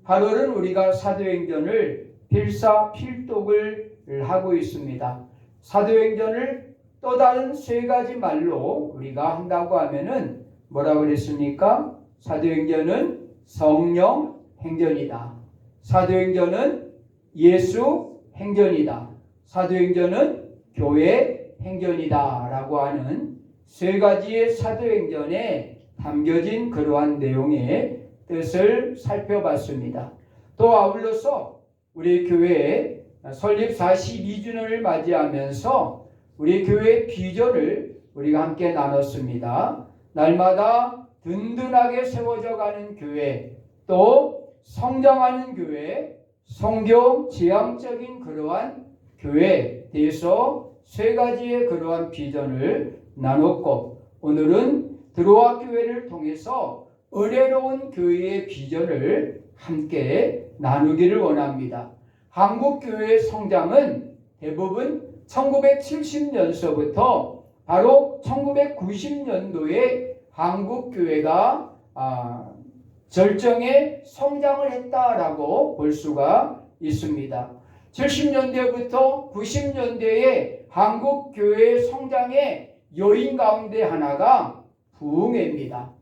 8월은 우리가 사도행전을 필사필독을 하고 있습니다. 사도행전을 또 다른 세 가지 말로 우리가 한다고 하면은 뭐라고 그랬습니까? 사도행전은 성령 행전이다. 사도행전은 예수 행전이다. 사도행전은 교회 행전이다 라고 하는 세 가지의 사도행전에 담겨진 그러한 내용의 뜻을 살펴봤습니다. 또 아울러서 우리 교회의 설립 42주년을 맞이하면서 우리 교회의 비전을 우리가 함께 나눴습니다. 날마다 든든하게 세워져 가는 교회, 또 성장하는 교회, 성교 지향적인 그러한 교회에 대해서 세 가지의 그러한 비전을 나눴고, 오늘은 드로아 교회를 통해서 은혜로운 교회의 비전을 함께 나누기를 원합니다. 한국 교회의 성장은 대부분 1970년서부터 바로 1990년도에 한국 교회가 절정의 성장을 했다라고 볼 수가 있습니다. 70년대부터 90년대에 한국 교회의 성장의 요인 가운데 하나가 부흥회입니다.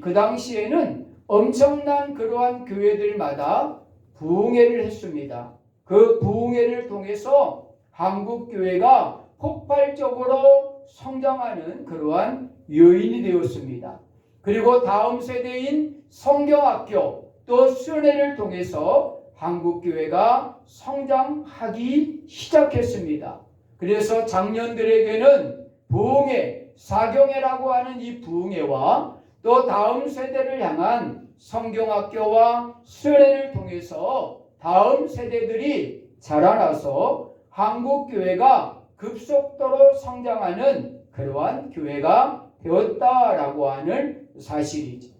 그 당시에는 엄청난 그러한 교회들마다 부흥회를 했습니다. 그 부흥회를 통해서 한국 교회가 폭발적으로 성장하는 그러한 요인이 되었습니다. 그리고 다음 세대인 성경학교 또 수련회를 통해서 한국 교회가 성장하기 시작했습니다. 그래서 장년들에게는 부흥회, 사경회라고 하는 이 부흥회와 또 다음 세대를 향한 성경학교와 수련회를 통해서 다음 세대들이 자라나서 한국 교회가 급속도로 성장하는 그러한 교회가 되었다라고 하는 사실이죠.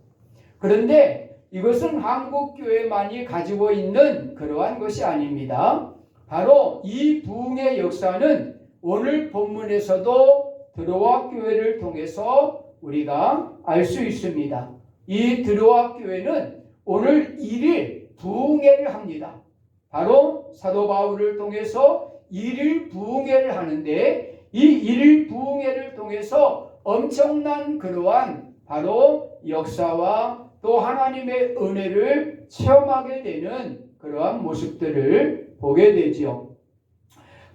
그런데 이것은 한국 교회만이 가지고 있는 그러한 것이 아닙니다. 바로 이 부흥의 역사는 오늘 본문에서도 드로아 교회를 통해서 우리가 알 수 있습니다. 이 드로아 교회는 오늘 1일 부흥회를 합니다. 바로 사도 바울을 통해서 1일 부흥회를 하는데, 이 1일 부흥회를 통해서 엄청난 그러한 바로 역사와 또 하나님의 은혜를 체험하게 되는 그러한 모습들을 보게 되죠.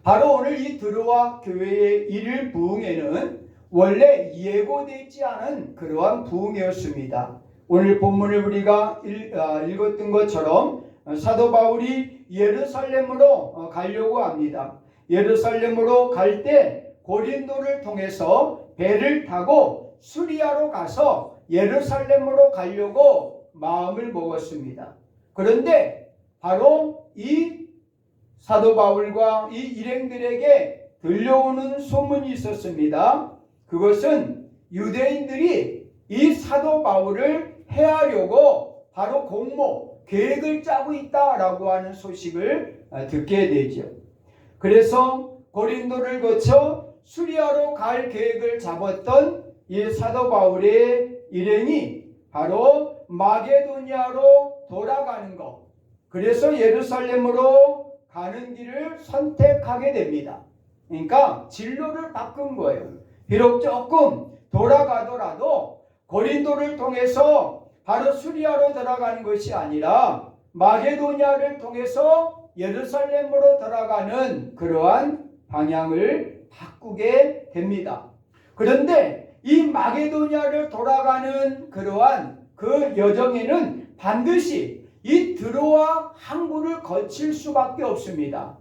바로 오늘 이 드로아 교회의 1일 부흥회는 원래 예고되지 않은 그러한 부흥회였습니다. 오늘 본문을 우리가 읽었던 것처럼 사도 바울이 예루살렘으로 가려고 합니다. 예루살렘으로 갈 때 고린도를 통해서 배를 타고 수리아로 가서 예루살렘으로 가려고 마음을 먹었습니다. 그런데 바로 이 사도 바울과 이 일행들에게 들려오는 소문이 있었습니다. 그것은 유대인들이 이 사도 바울을 해하려고 바로 공모, 계획을 짜고 있다라고 하는 소식을 듣게 되죠. 그래서 고린도를 거쳐 수리아로 갈 계획을 잡았던 이 사도 바울의 일행이 바로 마게도니아로 돌아가는 것, 그래서 예루살렘으로 가는 길을 선택하게 됩니다. 그러니까 진로를 바꾼 거예요. 비록 조금 돌아가더라도 고린도를 통해서 바로 수리아로 들어가는 것이 아니라 마게도니아를 통해서 예루살렘으로 들어가는 그러한 방향을 바꾸게 됩니다. 그런데 이 마게도니아를 돌아가는 그러한 그 여정에는 반드시 이 드로아 항구를 거칠 수밖에 없습니다.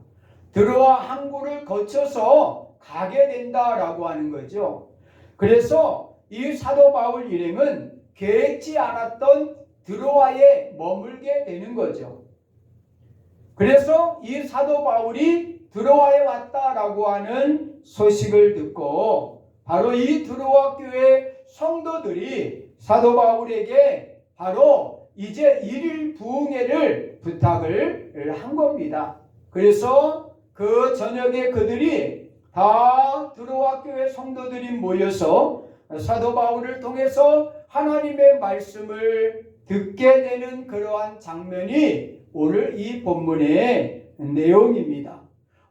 드로아 항구를 거쳐서 가게 된다라고 하는 거죠. 그래서 이 사도 바울 일행은 계획지 않았던 드로아에 머물게 되는 거죠. 그래서 이 사도 바울이 드로아에 왔다라고 하는 소식을 듣고 바로 이 드로아 교회 성도들이 사도 바울에게 바로 이제 1일 부흥회를 부탁을 한 겁니다. 그래서 그 저녁에 그들이 다 드로아 교회 성도들이 모여서 사도 바울을 통해서 하나님의 말씀을 듣게 되는 그러한 장면이 오늘 이 본문의 내용입니다.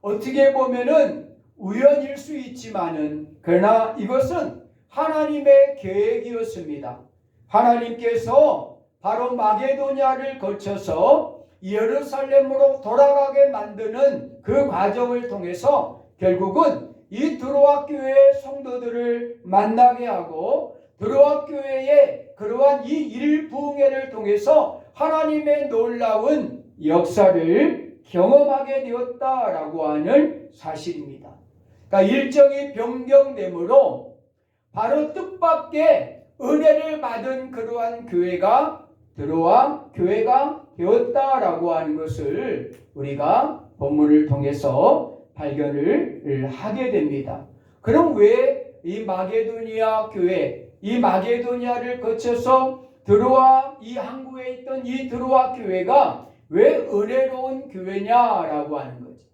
어떻게 보면은 우연일 수 있지만은 그러나 이것은 하나님의 계획이었습니다. 하나님께서 바로 마게도냐를 거쳐서 예루살렘으로 돌아가게 만드는 그 과정을 통해서 결국은 이 드로아 교회의 성도들을 만나게 하고 드로아 교회의 그러한 이 일부흥회를 통해서 하나님의 놀라운 역사를 경험하게 되었다라고 하는 사실입니다. 그러니까 일정이 변경되므로 바로 뜻밖의 은혜를 받은 그러한 교회가 드로아 교회가 되었다라고 하는 것을 우리가 본문을 통해서 발견을 하게 됩니다. 그럼 왜 이 마게도니아 교회, 이 마게도니아를 거쳐서 드로아 이 항구에 있던 이 드로아 교회가 왜 은혜로운 교회냐라고 하는 거죠.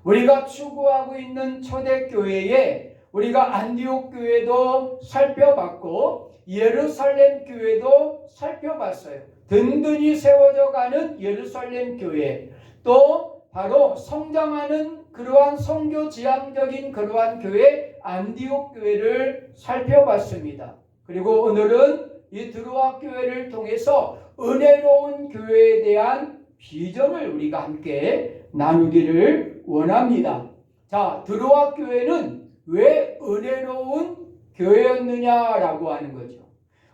우리가 추구하고 있는 초대교회에 우리가 안디옥 교회도 살펴봤고 예루살렘 교회도 살펴봤어요. 든든히 세워져 가는 예루살렘 교회, 또 바로 성장하는 그러한 선교 지향적인 그러한 교회 안디옥 교회를 살펴봤습니다. 그리고 오늘은 이 드로아 교회를 통해서 은혜로운 교회에 대한 비전을 우리가 함께 나누기를 원합니다. 자, 드로아 교회는 왜 은혜로운 교회였느냐라고 하는 거죠.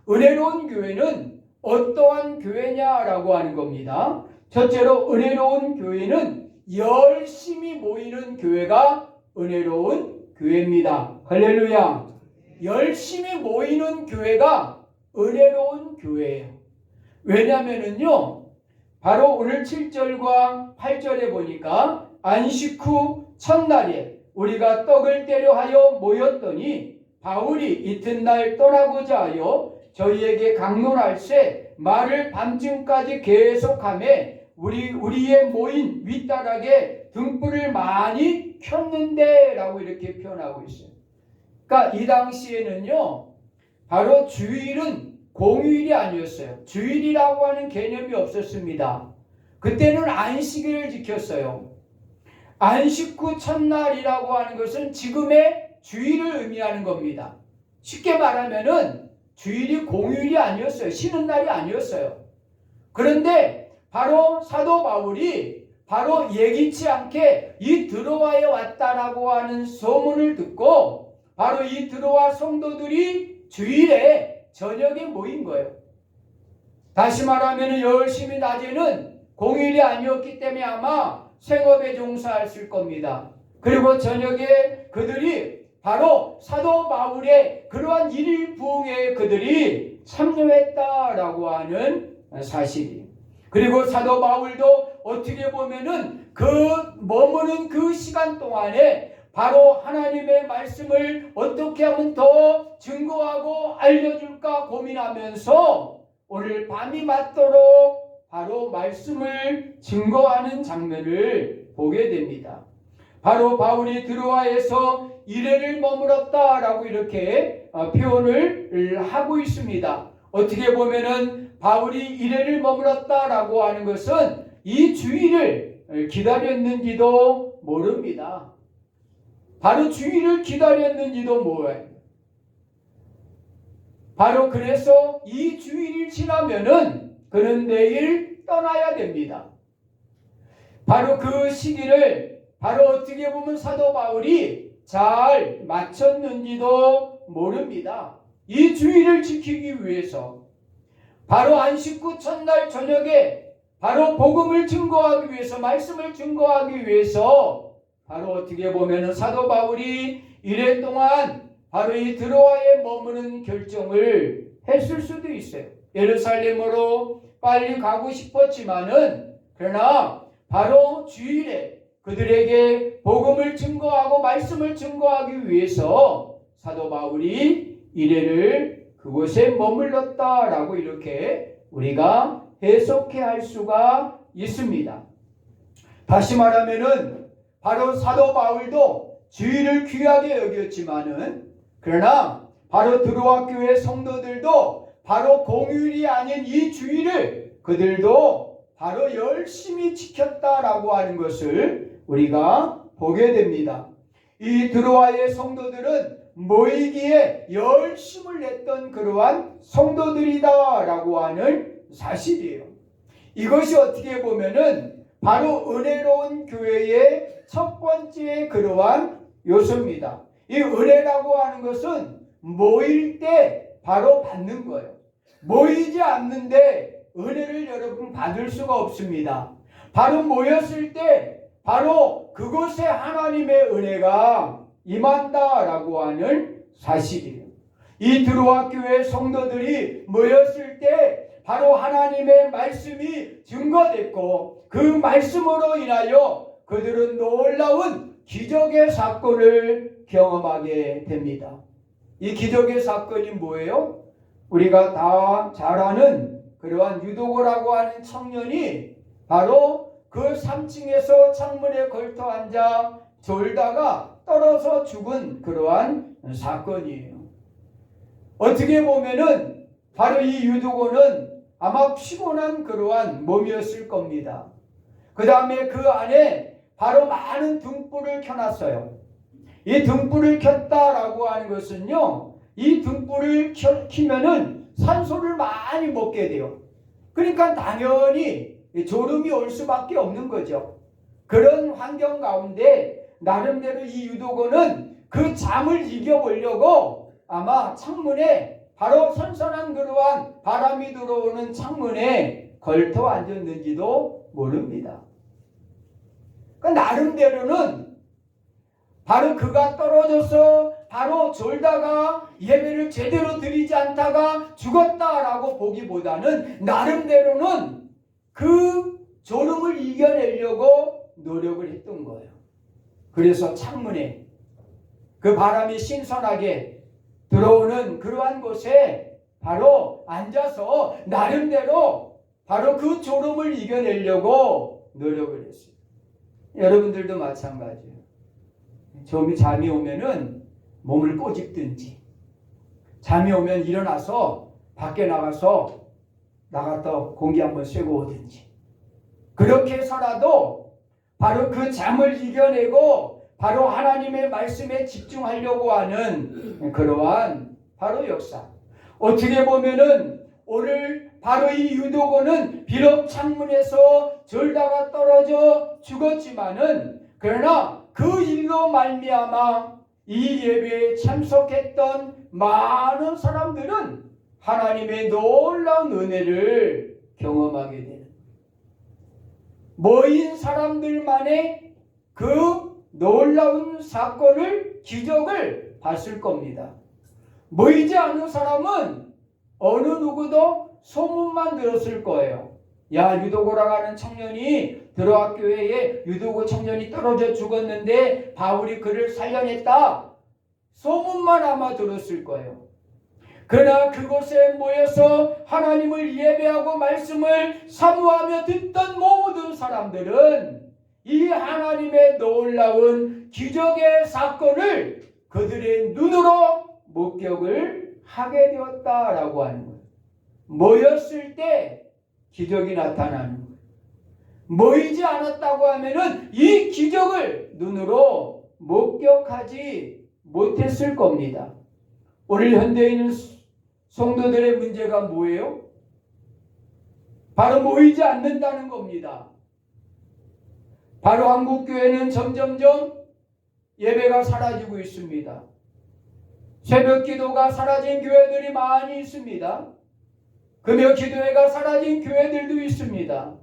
은혜로운 교회는 어떠한 교회냐라고 하는 겁니다. 첫째로 은혜로운 교회는 열심히 모이는 교회가 은혜로운 교회입니다. 할렐루야. 열심히 모이는 교회가 은혜로운 교회예요. 왜냐면은요, 바로 오늘 7절과 8절에 보니까 안식 후 첫날에 우리가 떡을 떼려 하여 모였더니 바울이 이튿날 떠나고자 하여 저희에게 강론할세 말을 밤중까지 계속하며 우리의 모인 윗다락에 등불을 많이 켰는데 라고 이렇게 표현하고 있어요. 그러니까 이 당시에는요, 바로 주일은 공휴일이 아니었어요. 주일이라고 하는 개념이 없었습니다. 그때는 안식일을 지켰어요. 안식 후 첫날이라고 하는 것은 지금의 주일을 의미하는 겁니다. 쉽게 말하면은 주일이 공휴일이 아니었어요. 쉬는 날이 아니었어요. 그런데 바로 사도 바울이 바로 예기치 않게 이 드로아에 왔다라고 하는 소문을 듣고 바로 이 드로아 성도들이 주일에 저녁에 모인 거예요. 다시 말하면 열심히 낮에는 공휴일이 아니었기 때문에 아마 생업에 종사했을 겁니다. 그리고 저녁에 그들이 바로 사도 바울의 그러한 일일 부흥회에 그들이 참여했다라고 하는 사실이. 그리고 사도 바울도 어떻게 보면은 그 머무는 그 시간 동안에 바로 하나님의 말씀을 어떻게 하면 더 증거하고 알려줄까 고민하면서 오늘 밤이 맞도록 바로 말씀을 증거하는 장면을 보게 됩니다. 바로 바울이 드로아에서 이래를 머물었다라고 이렇게 표현을 하고 있습니다. 어떻게 보면은 바울이 이래를 머물었다라고 하는 것은 이 주일을 기다렸는지도 모릅니다. 바로 주일을 기다렸는지도 몰라요. 바로 그래서 이 주일이 지나면은 그는 내일 떠나야 됩니다. 바로 그 시기를 바로 어떻게 보면 사도 바울이 잘 맞췄는지도 모릅니다. 이 주일을 지키기 위해서 바로 안식 후 첫날 저녁에 바로 복음을 증거하기 위해서 말씀을 증거하기 위해서 바로 어떻게 보면 사도 바울이 이래 동안 바로 이 드로아에 머무는 결정을 했을 수도 있어요. 예루살렘으로 빨리 가고 싶었지만은 그러나 바로 주일에 그들에게 복음을 증거하고 말씀을 증거하기 위해서 사도 바울이 이래를 그곳에 머물렀다라고 이렇게 우리가 해석해 할 수가 있습니다. 다시 말하면은 바로 사도 바울도 주일을 귀하게 여겼지만은 그러나 바로 드로아 교회 성도들도 바로 공휴일이 아닌 이 주일을 그들도 바로 열심히 지켰다라고 하는 것을 우리가 보게 됩니다. 이 드로아의 성도들은 모이기에 열심을 냈던 그러한 성도들이다라고 하는 사실이에요. 이것이 어떻게 보면은 바로 은혜로운 교회의 첫 번째 그러한 요소입니다. 이 은혜라고 하는 것은 모일 때 바로 받는 거예요. 모이지 않는데 은혜를 여러분 받을 수가 없습니다. 바로 모였을 때 바로 그곳에 하나님의 은혜가 임한다라고 하는 사실이에요. 이 드로아 교회 성도들이 모였을 때 바로 하나님의 말씀이 증거됐고 그 말씀으로 인하여 그들은 놀라운 기적의 사건을 경험하게 됩니다. 이 기적의 사건이 뭐예요? 우리가 다 잘 아는 그러한 유도고라고 하는 청년이 바로 그 3층에서 창문에 걸터 앉아 졸다가 떨어져 죽은 그러한 사건이에요. 어떻게 보면은 바로 이 유도고는 아마 피곤한 그러한 몸이었을 겁니다. 그 다음에 그 안에 바로 많은 등불을 켜놨어요. 이 등불을 켰다라고 하는 것은요, 이 등불을 켜면은 산소를 많이 먹게 돼요. 그러니까 당연히 졸음이 올 수밖에 없는 거죠. 그런 환경 가운데 나름대로 이 유도고는 그 잠을 이겨보려고 아마 창문에 바로 선선한 그러한 바람이 들어오는 창문에 걸터 앉았는지도 모릅니다. 그러니까 나름대로는 바로 그가 떨어져서 바로 졸다가 예배를 제대로 드리지 않다가 죽었다라고 보기보다는 나름대로는 그 졸음을 이겨내려고 노력을 했던 거예요. 그래서 창문에 그 바람이 신선하게 들어오는 그러한 곳에 바로 앉아서 나름대로 바로 그 졸음을 이겨내려고 노력을 했어요. 여러분들도 마찬가지예요. 잠이 오면은 몸을 꼬집든지, 잠이 오면 일어나서 밖에 나갔다 공기 한번 쐬고 오든지, 그렇게 해서라도 바로 그 잠을 이겨내고 바로 하나님의 말씀에 집중하려고 하는 그러한 바로 역사. 어떻게 보면은 오늘 바로 이 유도고는 비록 창문에서 졸다가 떨어져 죽었지만은 그러나 그 일로 말미암아 이 예배에 참석했던 많은 사람들은 하나님의 놀라운 은혜를 경험하게 되는, 모인 사람들만의 그 놀라운 사건을, 기적을 봤을 겁니다. 모이지 않은 사람은 어느 누구도 소문만 들었을 거예요. 야, 유도고라고 하는 청년이 드로아 교회에 유도고 청년이 떨어져 죽었는데 바울이 그를 살려냈다. 소문만 아마 들었을 거예요. 그러나 그곳에 모여서 하나님을 예배하고 말씀을 사모하며 듣던 모든 사람들은 이 하나님의 놀라운 기적의 사건을 그들의 눈으로 목격을 하게 되었다라고 하는 거예요. 모였을 때 기적이 나타나는 거예요. 모이지 않았다고 하면은 이 기적을 눈으로 목격하지 못했을 겁니다. 오늘 현대에 있는 성도들의 문제가 뭐예요? 바로 모이지 않는다는 겁니다. 바로 한국교회는 점점점 예배가 사라지고 있습니다. 새벽 기도가 사라진 교회들이 많이 있습니다. 금요 기도회가 사라진 교회들도 있습니다.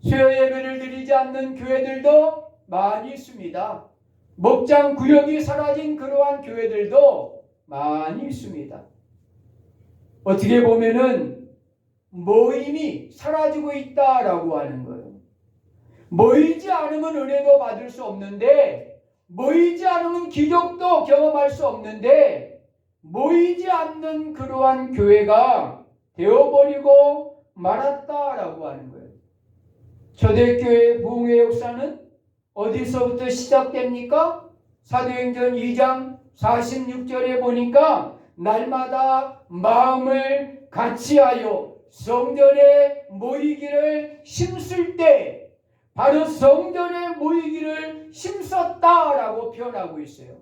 수요 예배를 드리지 않는 교회들도 많이 있습니다. 목장 구역이 사라진 그러한 교회들도 많이 있습니다. 어떻게 보면은 모임이 사라지고 있다라고 하는 거예요. 모이지 않으면 은혜도 받을 수 없는데, 모이지 않으면 기적도 경험할 수 없는데, 모이지 않는 그러한 교회가 되어버리고 말았다라고 하는 거예요. 초대교회 부흥의 역사는 어디서부터 시작됩니까? 사도행전 2장 46절에 보니까 날마다 마음을 같이하여 성전에 모이기를 힘쓸 때 바로 성전에 모이기를 힘썼다라고 표현하고 있어요.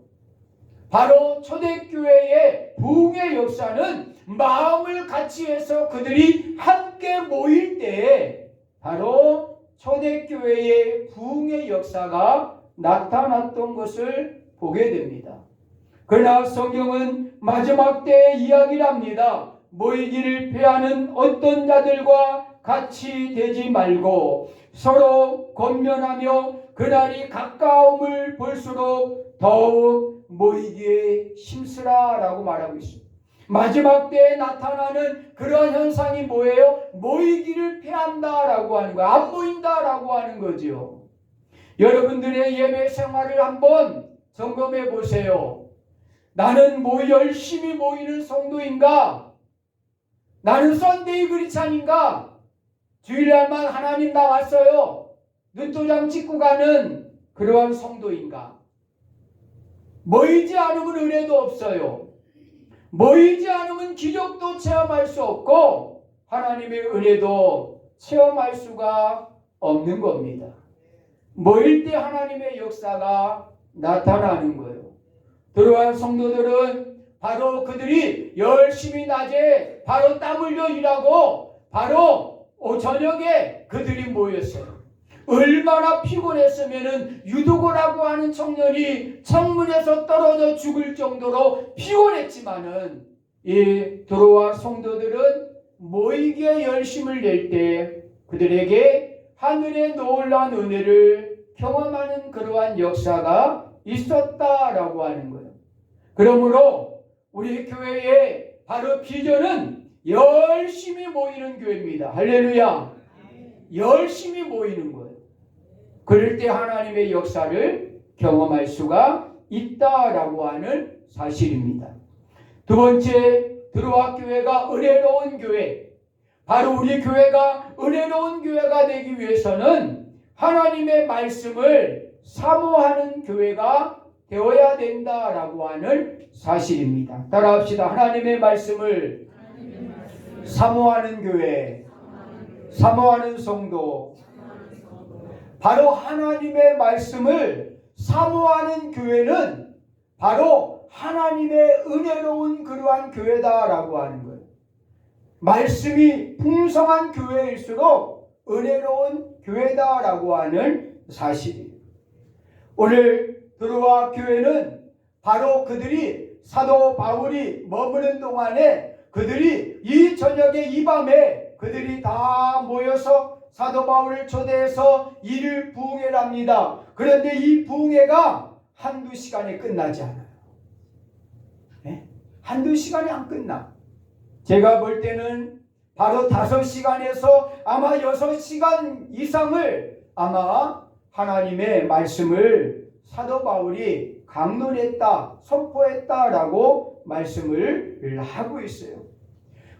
바로 초대교회의 부흥의 역사는 마음을 같이해서 그들이 함께 모일 때에 바로 초대교회의 부흥의 역사가 나타났던 것을 보게 됩니다. 그러나 성경은 마지막 때의 이야기를 합니다. 모이기를 피하는 어떤 자들과 같이 되지 말고 서로 권면하며 그날이 가까움을 볼수록 더욱 모이기에 힘쓰라 라고 말하고 있습니다. 마지막 때에 나타나는 그런 현상이 뭐예요? 모이기를 피한다라고 하는 거예요. 안 모인다라고 하는 거죠. 여러분들의 예배 생활을 한번 점검해 보세요. 나는 열심히 모이는 성도인가? 나는 썬데이 크리스찬인가? 주일날만 하나님 나왔어요. 눈도장 찍고 가는 그러한 성도인가? 모이지 않으면 은혜도 없어요. 모이지 않으면 기적도 체험할 수 없고 하나님의 은혜도 체험할 수가 없는 겁니다. 모일 때 하나님의 역사가 나타나는 거예요. 들어간 성도들은 바로 그들이 열심히 낮에 바로 땀 흘려 일하고 바로 저녁에 그들이 모였어요. 얼마나 피곤했으면은 유두고라고 하는 청년이 창문에서 떨어져 죽을 정도로 피곤했지만은 이 드로아 성도들은 모이기에 열심을 낼 때 그들에게 하늘의 놀라운 은혜를 경험하는 그러한 역사가 있었다라고 하는 거예요. 그러므로 우리 교회의 바로 비전은 열심히 모이는 교회입니다. 할렐루야. 열심히 모이는 거예요. 그럴 때 하나님의 역사를 경험할 수가 있다라고 하는 사실입니다. 두 번째, 드로아 교회가 은혜로운 교회. 바로 우리 교회가 은혜로운 교회가 되기 위해서는 하나님의 말씀을 사모하는 교회가 되어야 된다라고 하는 사실입니다. 따라합시다. 하나님의 말씀을 사모하는 교회, 사모하는 성도. 바로 하나님의 말씀을 사모하는 교회는 바로 하나님의 은혜로운 그러한 교회다라고 하는 거예요. 말씀이 풍성한 교회일수록 은혜로운 교회다라고 하는 사실이에요. 오늘 드로아 교회는 바로 그들이 사도 바울이 머무는 동안에 그들이 이 저녁에 이 밤에 그들이 다 모여서 사도 바울을 초대해서 이를 부흥회를 합니다. 그런데 이 부흥회가 한두 시간에 끝나지 않아요. 네? 한두 시간이 안 끝나. 제가 볼 때는 바로 5시간에서 아마 6시간 이상을 아마 하나님의 말씀을 사도 바울이 강론했다, 선포했다라고 말씀을 하고 있어요.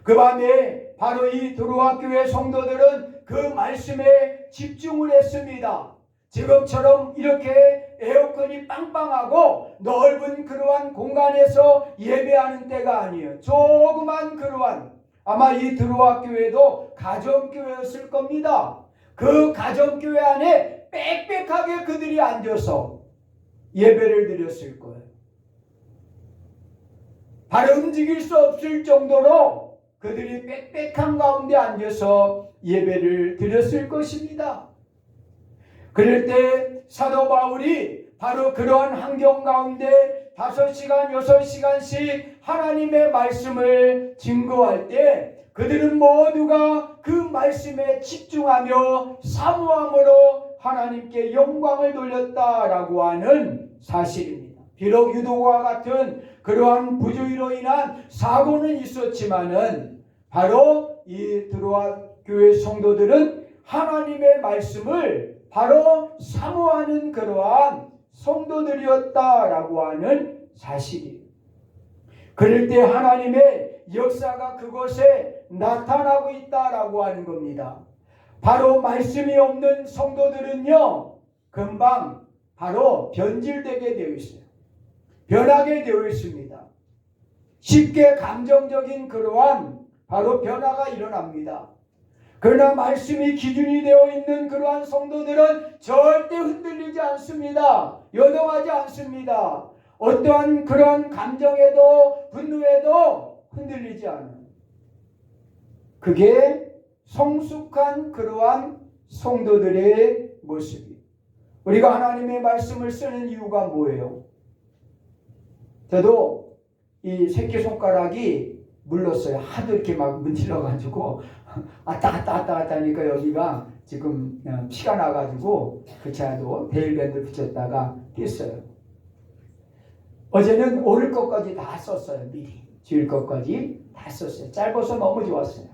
그 밤에 바로 이 드로아 교회 성도들은 그 말씀에 집중을 했습니다. 지금처럼 이렇게 에어컨이 빵빵하고 넓은 그러한 공간에서 예배하는 때가 아니에요. 조그만 그러한, 아마 이 드로아 교회도 가정교회였을 겁니다. 그 가정교회 안에 빽빽하게 그들이 앉아서 예배를 드렸을 거예요. 바로 움직일 수 없을 정도로 그들이 빽빽한 가운데 앉아서 예배를 드렸을 것입니다. 그럴 때 사도 바울이 바로 그러한 환경 가운데 5시간, 6시간씩 하나님의 말씀을 증거할 때 그들은 모두가 그 말씀에 집중하며 사모함으로 하나님께 영광을 돌렸다라고 하는 사실입니다. 비록 유도와 같은 그러한 부주의로 인한 사고는 있었지만은 바로 이 드로아 교회 성도들은 하나님의 말씀을 바로 사모하는 그러한 성도들이었다라고 하는 사실이에요. 그럴 때 하나님의 역사가 그곳에 나타나고 있다라고 하는 겁니다. 바로 말씀이 없는 성도들은요, 금방 바로 변질되게 되어 있어요. 변하게 되어 있습니다. 쉽게 감정적인 그러한 바로 변화가 일어납니다. 그러나 말씀이 기준이 되어 있는 그러한 성도들은 절대 흔들리지 않습니다. 요동하지 않습니다. 어떠한 그런 감정에도 분노에도 흔들리지 않아요. 그게 성숙한 그러한 성도들의 모습이에요. 우리가 하나님의 말씀을 쓰는 이유가 뭐예요? 저도 이 새끼손가락이 물렀어요. 하도 이렇게 막 문질러가지고 왔다 갔다 하니까 여기가 지금 피가 나가지고 그 차도 데일밴드 붙였다가 깼어요. 어제는 오를 것까지 다 썼어요. 미리 지을 것까지 다 썼어요. 짧아서 너무 좋았어요.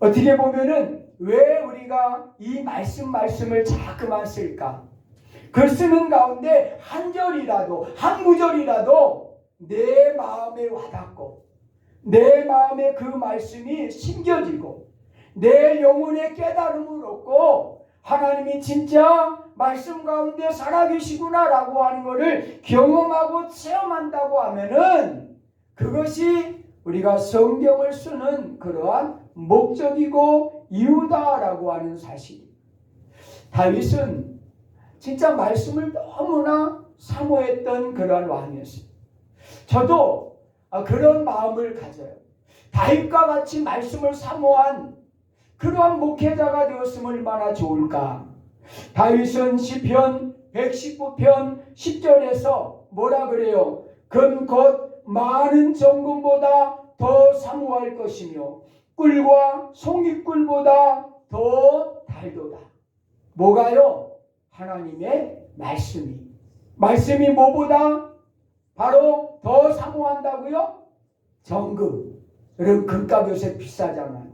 어떻게 보면은 왜 우리가 이 말씀을 자꾸만 쓸까? 글 쓰는 가운데 한 절이라도 한 구절이라도 내 마음에 와닿고 내 마음에 그 말씀이 심겨지고 내 영혼의 깨달음을 얻고 하나님이 진짜 말씀 가운데 살아계시구나 라고 하는 것을 경험하고 체험한다고 하면은 그것이 우리가 성경을 쓰는 그러한 목적이고 이유다라고 하는 사실. 다윗은 진짜 말씀을 너무나 사모했던 그러한 왕이었어요. 저도 그런 마음을 가져요. 다윗과 같이 말씀을 사모한 그러한 목회자가 되었으면 얼마나 좋을까. 다윗은 시편 119편 10절에서 뭐라 그래요? 금 곧 많은 정금보다 더 사모할 것이며 꿀과 송이꿀보다 더 달도다. 뭐가요? 하나님의 말씀이 뭐보다 바로 더 사모한다고요? 정금. 여러분 금값 요새 비싸잖아요.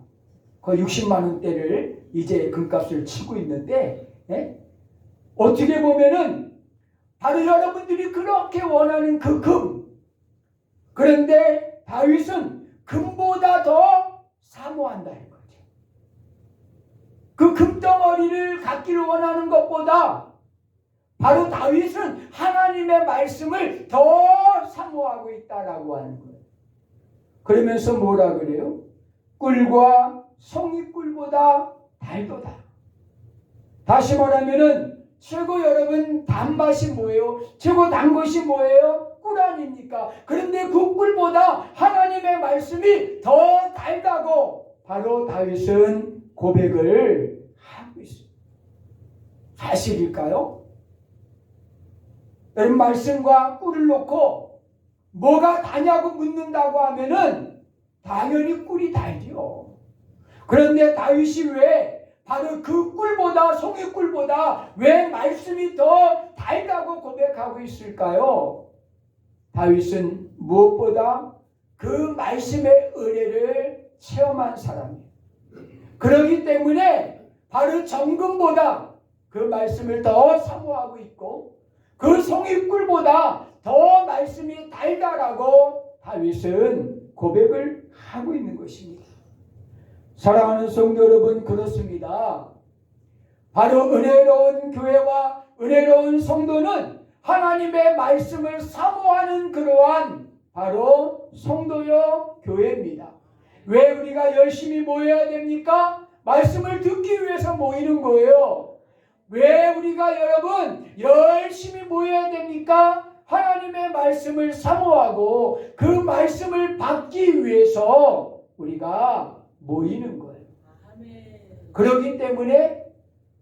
거의 60만 원대를 이제 금값을 치고 있는데 어떻게 보면은 바로 여러분들이 그렇게 원하는 그 금. 그런데 다윗은 금보다 더 사모한다 이거죠. 그 금덩어리를 갖기를 원하는 것보다 바로 다윗은 하나님의 말씀을 더 사모하고 있다라고 하는 거예요. 그러면서 뭐라 그래요? 꿀과 송이꿀보다 달도다. 다시 말하면은 최고 여러분 단맛이 뭐예요? 최고 단 것이 뭐예요? 꿀 아닙니까? 그런데 그 꿀보다 하나님의 말씀이 더 달다고 바로 다윗은 고백을 하고 있습니다. 사실일까요? 여러분 말씀과 꿀을 놓고 뭐가 다냐고 묻는다고 하면은 당연히 꿀이 달죠. 그런데 다윗이 왜 바로 그 꿀보다 송이꿀보다 왜 말씀이 더 달다고 고백하고 있을까요? 다윗은 무엇보다 그 말씀의 은혜를 체험한 사람이에요. 그렇기 때문에 바로 정금보다 그 말씀을 더 사모하고 있고 그 송이꿀보다 더 말씀이 달다라고 다윗은 고백을 하고 있는 것입니다. 사랑하는 성도 여러분, 그렇습니다. 바로 은혜로운 교회와 은혜로운 성도는 하나님의 말씀을 사모하는 그러한 바로 성도요 교회입니다. 왜 우리가 열심히 모여야 됩니까? 말씀을 듣기 위해서 모이는 거예요. 왜 우리가 여러분 열심히 모여야 됩니까? 하나님의 말씀을 사모하고 그 말씀을 받기 위해서 우리가 모이는 거예요. 그렇기 때문에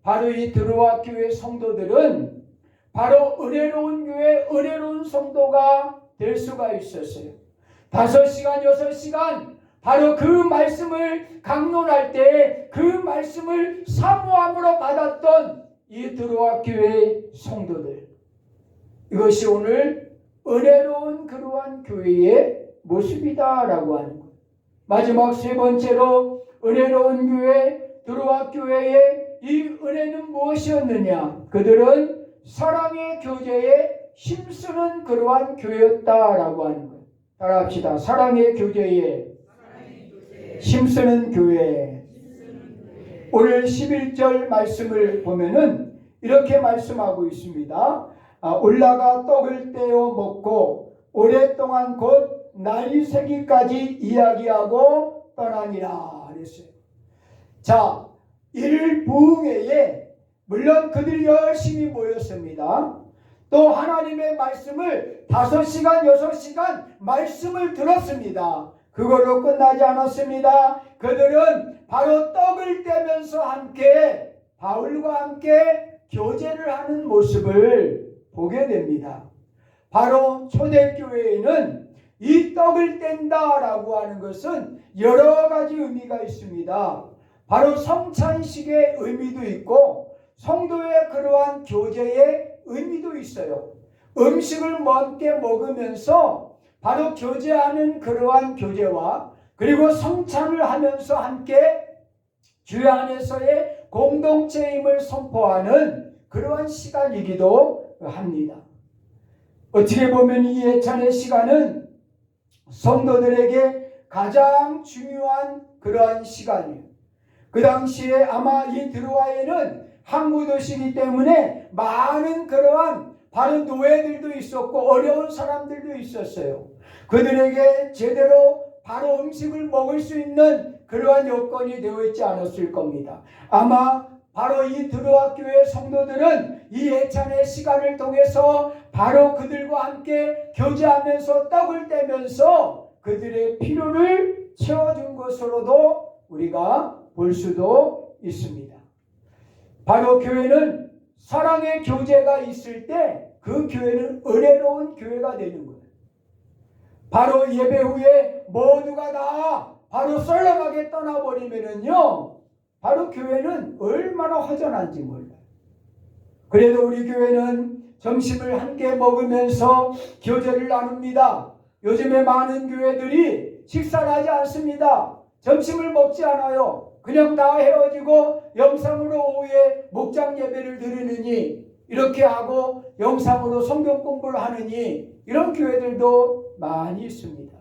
바로 이 드로아 교회 성도들은 바로 은혜로운 교회, 은혜로운 성도가 될 수가 있었어요. 5시간, 6시간 바로 그 말씀을 강론할 때 그 말씀을 사모함으로 받았던 이 드로아 교회 성도들. 이것이 오늘 은혜로운 그러한 교회의 모습이다라고 하는 거예요. 마지막 세 번째로 은혜로운 교회, 드로아 교회의 이 은혜는 무엇이었느냐? 그들은 사랑의 교제에 힘쓰는 그러한 교회였다라고 하는 거예요. 따라합시다. 사랑의 교제에 힘쓰는 교회. 오늘 11절 말씀을 보면은 이렇게 말씀하고 있습니다. 올라가 떡을 떼어 먹고 오랫동안 곧 날이 새기까지 이야기하고 떠나니라 그랬어요. 자, 이를 부흥회에 물론 그들이 열심히 모였습니다. 또 하나님의 말씀을 5시간 6시간 말씀을 들었습니다. 그걸로 끝나지 않았습니다. 그들은 바로 떡을 떼면서 함께 바울과 함께 교제를 하는 모습을 보게 됩니다. 바로 초대교회에는 이 떡을 뗀다라고 하는 것은 여러 가지 의미가 있습니다. 바로 성찬식의 의미도 있고 성도의 그러한 교제의 의미도 있어요. 음식을 함께 먹으면서 바로 교제하는 그러한 교제와 그리고 성찬을 하면서 함께 주 안에서의 공동체임을 선포하는 그러한 시간이기도 합니다. 어떻게 보면 이 예찬의 시간은 성도들에게 가장 중요한 그러한 시간이에요. 그 당시에 아마 이 드로아에는 항구 도시이기 때문에 많은 그러한 바로 노예들도 있었고 어려운 사람들도 있었어요. 그들에게 제대로 바로 음식을 먹을 수 있는 그러한 여건이 되어 있지 않았을 겁니다. 아마 바로 이 드로아 교회 성도들은 이 예찬의 시간을 통해서 바로 그들과 함께 교제하면서 떡을 떼면서 그들의 필요를 채워준 것으로도 우리가 볼 수도 있습니다. 바로 교회는 사랑의 교제가 있을 때 그 교회는 은혜로운 교회가 되는 거예요. 바로 예배 후에 모두가 다 바로 썰렁하게 떠나버리면은요, 바로 교회는 얼마나 허전한지 몰라요. 그래도 우리 교회는 점심을 함께 먹으면서 교제를 나눕니다. 요즘에 많은 교회들이 식사를 하지 않습니다. 점심을 먹지 않아요. 그냥 다 헤어지고 영상으로 오후에 목장 예배를 드리느니 이렇게 하고 영상으로 성경 공부를 하느니 이런 교회들도 많이 있습니다.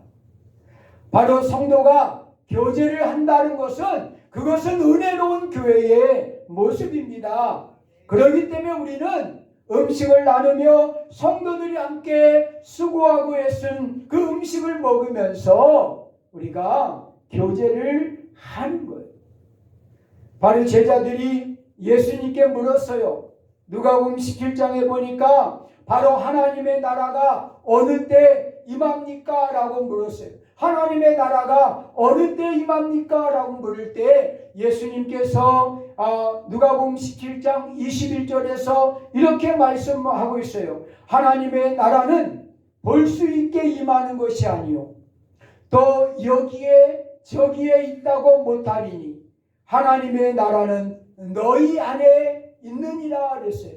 바로 성도가 교제를 한다는 것은 그것은 은혜로운 교회의 모습입니다. 그렇기 때문에 우리는 음식을 나누며 성도들이 함께 수고하고 애쓴 그 음식을 먹으면서 우리가 교제를 하는 거예요. 바로 제자들이 예수님께 물었어요. 누가복음 17장에 보니까 바로 하나님의 나라가 어느 때 임합니까? 라고 물었어요. 하나님의 나라가 어느 때 임합니까? 라고 물을 때 예수님께서 누가복음 17장 21절에서 이렇게 말씀하고 있어요. 하나님의 나라는 볼 수 있게 임하는 것이 아니요 또 여기에 저기에 있다고 못하리니 하나님의 나라는 너희 안에 있느니라 그랬어요.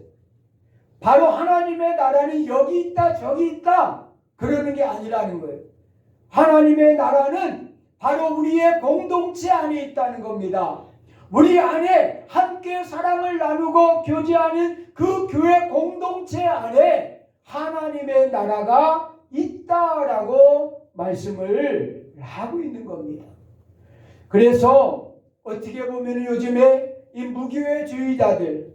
바로 하나님의 나라는 여기 있다 저기 있다 그러는 게 아니라는 거예요. 하나님의 나라는 바로 우리의 공동체 안에 있다는 겁니다. 우리 안에 함께 사랑을 나누고 교제하는 그 교회 공동체 안에 하나님의 나라가 있다라고 말씀을 하고 있는 겁니다. 그래서 어떻게 보면 요즘에 이 무교회주의자들,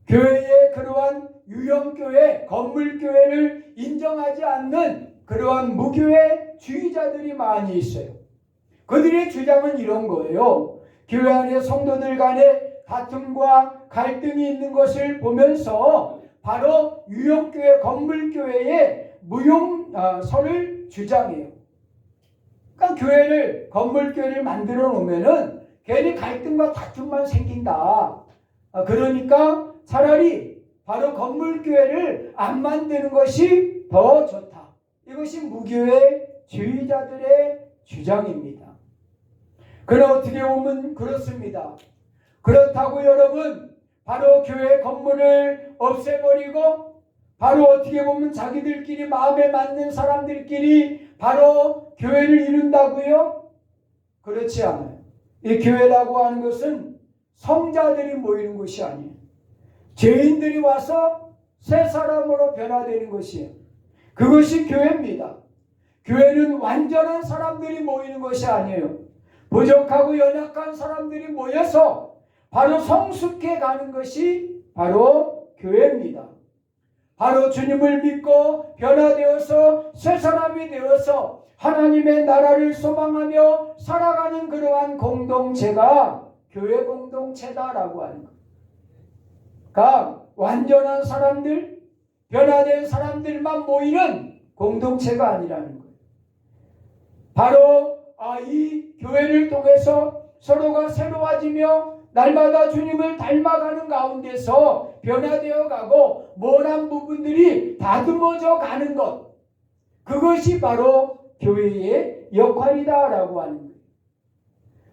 교회의 그러한 유형교회, 건물교회를 인정하지 않는 그러한 무교회주의자들이 많이 있어요. 그들의 주장은 이런 거예요. 교회 안에 성도들 간에 다툼과 갈등이 있는 것을 보면서 바로 유형교회, 건물교회의 무용설을 주장해요. 그러니까 교회를, 건물교회를 만들어 놓으면은 괜히 갈등과 다툼만 생긴다. 그러니까 차라리 바로 건물교회를 안 만드는 것이 더 좋다. 이것이 무교회주의자들의 주장입니다. 그러나 어떻게 보면 그렇습니다. 그렇다고 여러분, 바로 교회 건물을 없애버리고 바로 어떻게 보면 자기들끼리 마음에 맞는 사람들끼리 바로 교회를 이룬다고요? 그렇지 않아요. 이 교회라고 하는 것은 성자들이 모이는 곳이 아니에요. 죄인들이 와서 새 사람으로 변화되는 것이에요. 그것이 교회입니다. 교회는 완전한 사람들이 모이는 것이 아니에요. 부족하고 연약한 사람들이 모여서 바로 성숙해 가는 것이 바로 교회입니다. 바로 주님을 믿고 변화되어서 새 사람이 되어서 하나님의 나라를 소망하며 살아가는 그러한 공동체가 교회 공동체다라고 하는 것. 그러니까 완전한 사람들, 변화된 사람들만 모이는 공동체가 아니라는 거예요. 바로 이 교회를 통해서 서로가 새로워지며 날마다 주님을 닮아가는 가운데서 변화되어 가고 모난 부분들이 다듬어져 가는 것, 그것이 바로 교회의 역할이다라고 하는 거예요.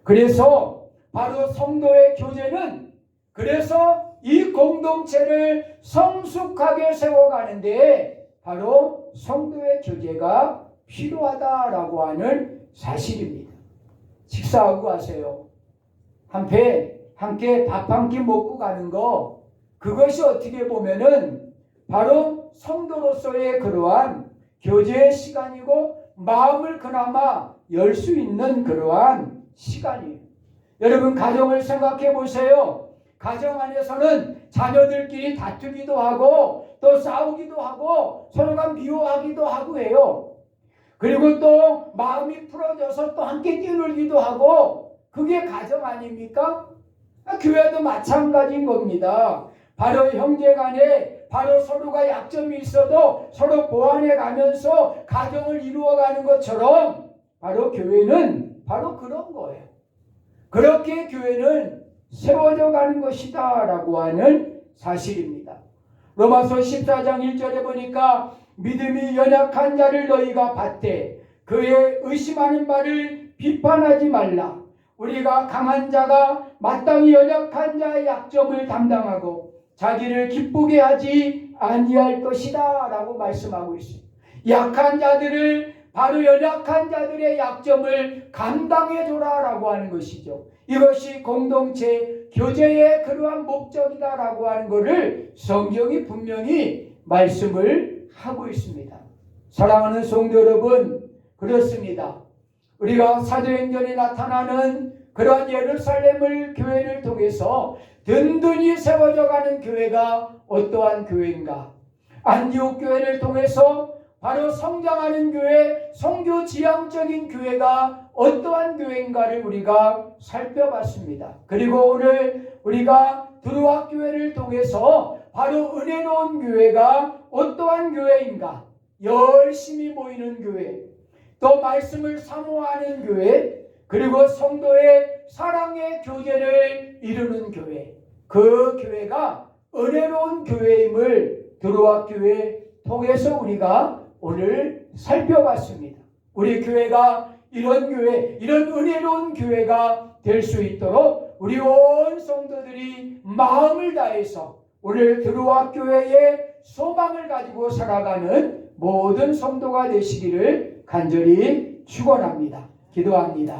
그래서 바로 성도의 교제는, 그래서 이 공동체를 성숙하게 세워가는데 바로 성도의 교제가 필요하다라고 하는 사실입니다. 식사하고 가세요. 함께 밥 한 끼 먹고 가는 거, 그것이 어떻게 보면은 바로 성도로서의 그러한 교제의 시간이고 마음을 그나마 열 수 있는 그러한 시간이에요. 여러분 가정을 생각해 보세요. 가정 안에서는 자녀들끼리 다투기도 하고 또 싸우기도 하고 서로가 미워하기도 하고 해요. 그리고 또 마음이 풀어져서 또 함께 뛰놀기도 하고, 그게 가정 아닙니까? 교회도 마찬가지인 겁니다. 바로 형제간에 바로 서로가 약점이 있어도 서로 보완해 가면서 가정을 이루어가는 것처럼 바로 교회는 바로 그런 거예요. 그렇게 교회는 세워져 가는 것이다 라고 하는 사실입니다. 로마서 14장 1절에 보니까 믿음이 연약한 자를 너희가 받되 그의 의심하는 바를 비판하지 말라. 우리가 강한 자가 마땅히 연약한 자의 약점을 담당하고 자기를 기쁘게 하지 아니할 것이다 라고 말씀하고 있습니다. 약한 자들을, 바로 연약한 자들의 약점을 감당해 줘라 라고 하는 것이죠. 이것이 공동체 교제의 그러한 목적이다 라고 하는 것을 성경이 분명히 말씀을 하고 있습니다. 사랑하는 성도 여러분, 그렇습니다. 우리가 사도행전에 나타나는 그러한 예루살렘을 교회를 통해서 든든히 세워져 가는 교회가 어떠한 교회인가? 안디옥 교회를 통해서 바로 성장하는 교회, 성교 지향적인 교회가 어떠한 교회인가를 우리가 살펴봤습니다. 그리고 오늘 우리가 드루아 교회를 통해서 바로 은혜로운 교회가 어떠한 교회인가? 열심히 모이는 교회, 또 말씀을 사모하는 교회, 그리고 성도의 사랑의 교제를 이루는 교회, 그 교회가 은혜로운 교회임을 드루아 교회 통해서 우리가 오늘 살펴봤습니다. 우리 교회가 이런 교회, 이런 은혜로운 교회가 될 수 있도록 우리 온 성도들이 마음을 다해서 오늘 드루아 교회의 소망을 가지고 살아가는 모든 성도가 되시기를 간절히 축원합니다. 기도합니다.